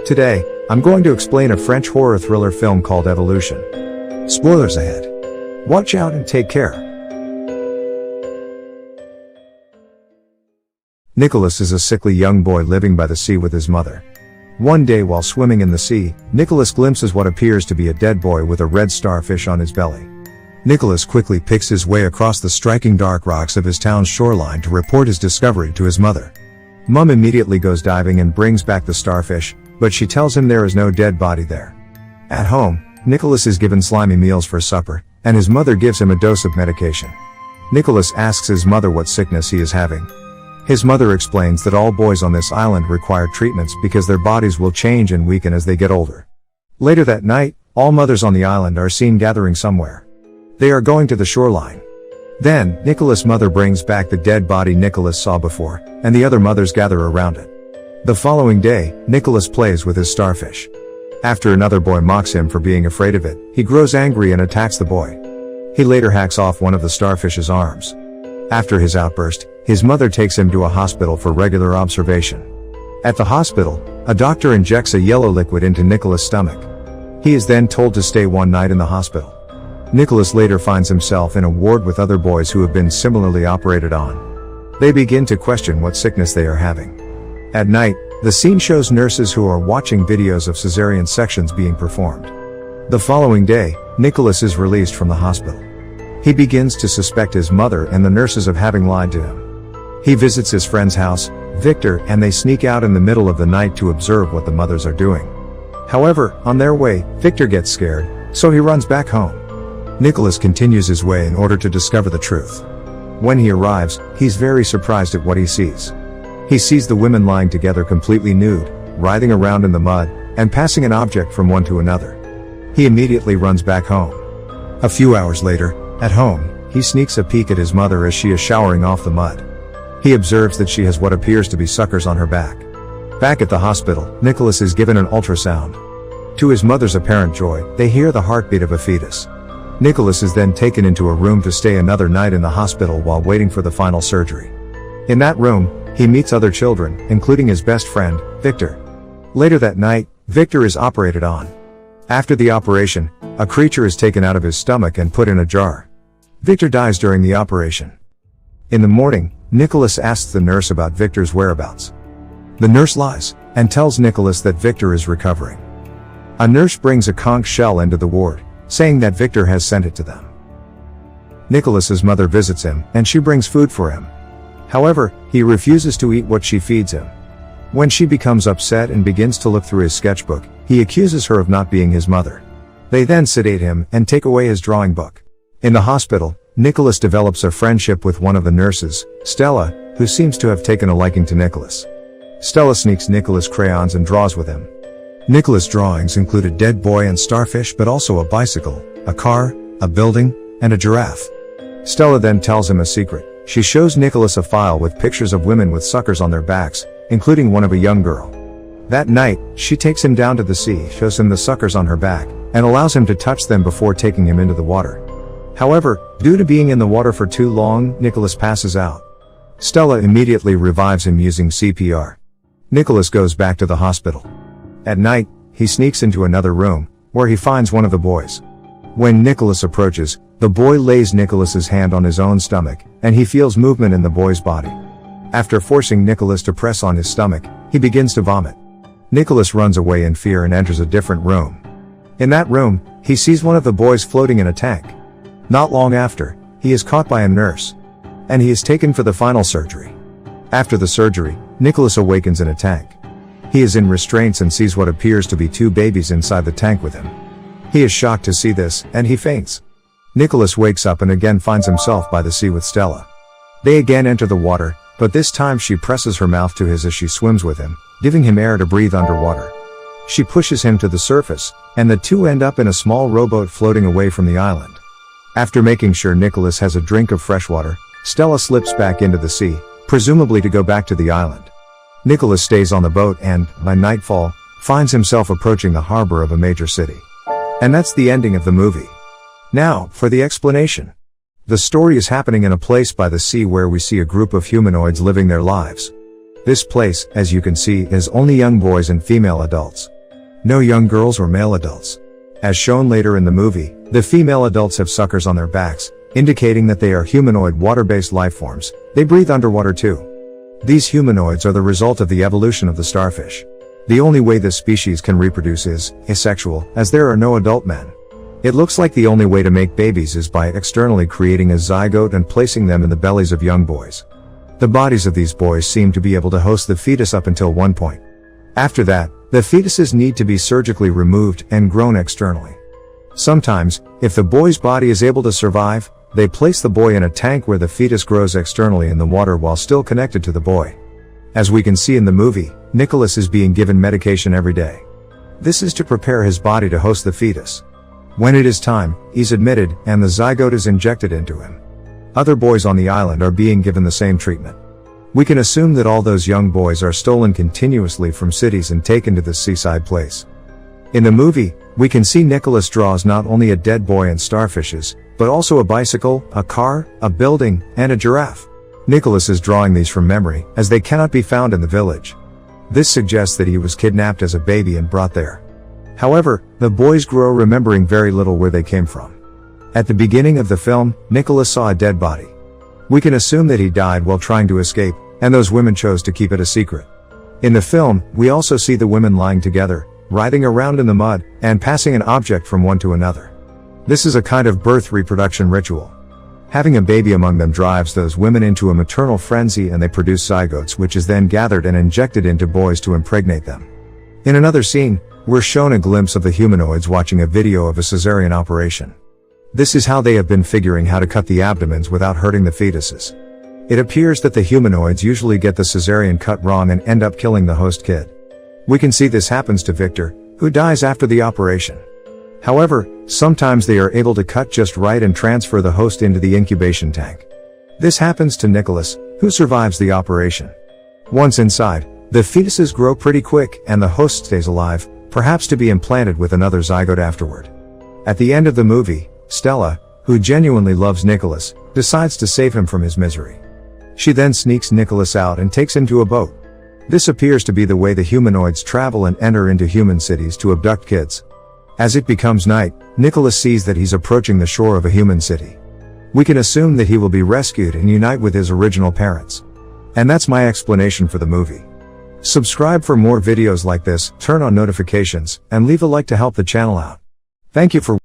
Today, I'm going to explain a French horror thriller film called Evolution. Spoilers ahead. Watch out and take care. Nicholas is a sickly young boy living by the sea with his mother. One day while swimming in the sea, Nicholas glimpses what appears to be a dead boy with a red starfish on his belly. Nicholas quickly picks his way across the striking dark rocks of his town's shoreline to report his discovery to his mother. Mom immediately goes diving and brings back the starfish, but she tells him there is no dead body there. At home, Nicholas is given slimy meals for supper, and his mother gives him a dose of medication. Nicholas asks his mother what sickness he is having. His mother explains that all boys on this island require treatments because their bodies will change and weaken as they get older. Later that night, all mothers on the island are seen gathering somewhere. They are going to the shoreline. Then, Nicholas' mother brings back the dead body Nicholas saw before, and the other mothers gather around it. The following day, Nicholas plays with his starfish. After another boy mocks him for being afraid of it, he grows angry and attacks the boy. He later hacks off one of the starfish's arms. After his outburst, his mother takes him to a hospital for regular observation. At the hospital, a doctor injects a yellow liquid into Nicholas' stomach. He is then told to stay one night in the hospital. Nicholas later finds himself in a ward with other boys who have been similarly operated on. They begin to question what sickness they are having. At night, the scene shows nurses who are watching videos of cesarean sections being performed. The following day, Nicholas is released from the hospital. He begins to suspect his mother and the nurses of having lied to him. He visits his friend's house, Victor, and they sneak out in the middle of the night to observe what the mothers are doing. However, on their way, Victor gets scared, so he runs back home. Nicholas continues his way in order to discover the truth. When he arrives, he's very surprised at what he sees. He sees the women lying together completely nude, writhing around in the mud, and passing an object from one to another. He immediately runs back home. A few hours later, at home, he sneaks a peek at his mother as she is showering off the mud. He observes that she has what appears to be suckers on her back. Back at the hospital, Nicholas is given an ultrasound. To his mother's apparent joy, they hear the heartbeat of a fetus. Nicholas is then taken into a room to stay another night in the hospital while waiting for the final surgery. In that room, he meets other children, including his best friend, Victor. Later that night, Victor is operated on. After the operation, a creature is taken out of his stomach and put in a jar. Victor dies during the operation. In the morning, Nicholas asks the nurse about Victor's whereabouts. The nurse lies, and tells Nicholas that Victor is recovering. A nurse brings a conch shell into the ward, saying that Victor has sent it to them. Nicholas's mother visits him, and she brings food for him. However, he refuses to eat what she feeds him. When she becomes upset and begins to look through his sketchbook, he accuses her of not being his mother. They then sedate him and take away his drawing book. In the hospital, Nicholas develops a friendship with one of the nurses, Stella, who seems to have taken a liking to Nicholas. Stella sneaks Nicholas crayons and draws with him. Nicholas' drawings include a dead boy and starfish, but also a bicycle, a car, a building, and a giraffe. Stella then tells him a secret. She shows Nicholas a file with pictures of women with suckers on their backs, including one of a young girl. That night, she takes him down to the sea, shows him the suckers on her back, and allows him to touch them before taking him into the water. However, due to being in the water for too long, Nicholas passes out. Stella immediately revives him using CPR. Nicholas goes back to the hospital. At night, he sneaks into another room, where he finds one of the boys. When Nicholas approaches, the boy lays Nicholas's hand on his own stomach, and he feels movement in the boy's body. After forcing Nicholas to press on his stomach, he begins to vomit. Nicholas runs away in fear and enters a different room. In that room, he sees one of the boys floating in a tank. Not long after, he is caught by a nurse, and he is taken for the final surgery. After the surgery, Nicholas awakens in a tank. He is in restraints and sees what appears to be two babies inside the tank with him. He is shocked to see this, and he faints. Nicholas wakes up and again finds himself by the sea with Stella. They again enter the water, but this time she presses her mouth to his as she swims with him, giving him air to breathe underwater. She pushes him to the surface, and the two end up in a small rowboat floating away from the island. After making sure Nicholas has a drink of fresh water, Stella slips back into the sea, presumably to go back to the island. Nicholas stays on the boat and, by nightfall, finds himself approaching the harbor of a major city. And that's the ending of the movie. Now, for the explanation. The story is happening in a place by the sea where we see a group of humanoids living their lives. This place, as you can see, is only young boys and female adults. No young girls or male adults. As shown later in the movie, the female adults have suckers on their backs, indicating that they are humanoid water-based life forms. They breathe underwater too. These humanoids are the result of the evolution of the starfish. The only way this species can reproduce is asexual, as there are no adult men. It looks like the only way to make babies is by externally creating a zygote and placing them in the bellies of young boys. The bodies of these boys seem to be able to host the fetus up until one point. After that, the fetuses need to be surgically removed and grown externally. Sometimes, if the boy's body is able to survive, they place the boy in a tank where the fetus grows externally in the water while still connected to the boy. As we can see in the movie, Nicholas is being given medication every day. This is to prepare his body to host the fetus. When it is time, he's admitted, and the zygote is injected into him. Other boys on the island are being given the same treatment. We can assume that all those young boys are stolen continuously from cities and taken to this seaside place. In the movie, we can see Nicholas draws not only a dead boy and starfishes, but also a bicycle, a car, a building, and a giraffe. Nicholas is drawing these from memory, as they cannot be found in the village. This suggests that he was kidnapped as a baby and brought there. However, the boys grow remembering very little where they came from. At the beginning of the film, Nicholas saw a dead body. We can assume that he died while trying to escape, and those women chose to keep it a secret. In the film, we also see the women lying together, writhing around in the mud, and passing an object from one to another. This is a kind of birth reproduction ritual. Having a baby among them drives those women into a maternal frenzy, and they produce zygotes, which is then gathered and injected into boys to impregnate them. In another scene, we're shown a glimpse of the humanoids watching a video of a cesarean operation. This is how they have been figuring how to cut the abdomens without hurting the fetuses. It appears that the humanoids usually get the cesarean cut wrong and end up killing the host kid. We can see this happens to Victor, who dies after the operation. However, sometimes they are able to cut just right and transfer the host into the incubation tank. This happens to Nicholas, who survives the operation. Once inside, the fetuses grow pretty quick and the host stays alive, perhaps to be implanted with another zygote afterward. At the end of the movie, Stella, who genuinely loves Nicholas, decides to save him from his misery. She then sneaks Nicholas out and takes him to a boat. This appears to be the way the humanoids travel and enter into human cities to abduct kids. As it becomes night, Nicholas sees that he's approaching the shore of a human city. We can assume that he will be rescued and unite with his original parents. And that's my explanation for the movie. Subscribe for more videos like this, turn on notifications, and leave a like to help the channel out. Thank you for